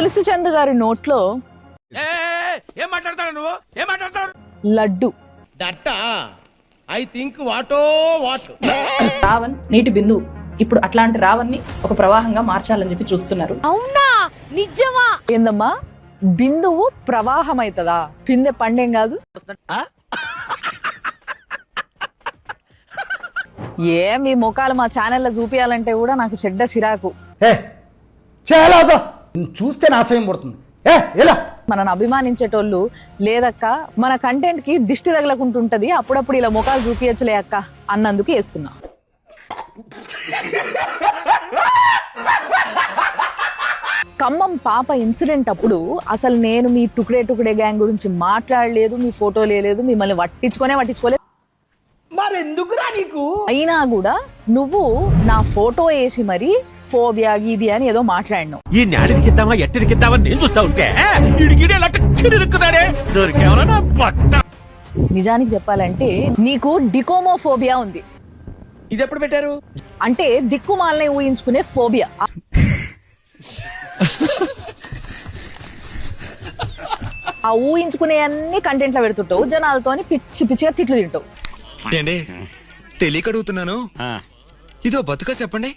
తులసి చంద్ గారి నోట్లో ఏం మాట్లాడతాడు నువ్వు? ఏం మాట్లాడతాడు? లడ్డు. ఐ థింక్ వాటో వాట్. రావణ్ నీటి బిందువు. ఇప్పుడు అట్లాంటి రావణ్ణి ఒక ప్రవాహంగా మార్చాలని చెప్పి చూస్తున్నారు. అవునా? నిజమా? ఏందమ్మా, బిందువు ప్రవాహం అవుతుందా? పిందె పండేం కాదు. మీ ముఖాలు మా ఛానల్లో చూపియాలంటే కూడా నాకు చెడ్డ చిరాకు. చూస్తే నాశయం పడుతుంది. మనని అభిమానించేటోళ్ళు లేదక్క మన కంటెంట్ కి దిష్టి తగలకుంటుంటది, అప్పుడప్పుడు ఇలా ముఖాలు చూపించలే అక్క అన్నందుకు వేస్తున్నా. ఖమ్మం పాప ఇన్సిడెంట్ అప్పుడు అసలు నేను మీ టుకుడే టుకుడే గ్యాంగ్ గురించి మాట్లాడలేదు, మీ ఫోటో లేదు, మిమ్మల్ని పట్టించుకోలేదు. మరెందుకురా నీకు? అయినా కూడా నువ్వు నా ఫోటో వేసి మరి ఫోబియా గీబియా అని ఏదో మాట్లాడినావు. ఈ న్యాడికిద్దామా ఎట్టడికిద్దామని నేను చూస్తా ఉంటే దొరికేవరా పట్ట. నిజానికి చెప్పాలంటే నీకు డికోమోఫోబియా ఉంది. ఇది ఎప్పుడు పెట్టారు? అంటే దిక్కుమాలని ఊహించుకునే ఫోబియా. ఆ ఊహించుకునే అన్ని కంటెంట్ లో పెడుతుంటావు, జనాలతోని పిచ్చి పిచ్చిగా తిట్లు తింటావు. తెలియక అడుగుతున్నాను, ఇదో బతుక చెప్పండి.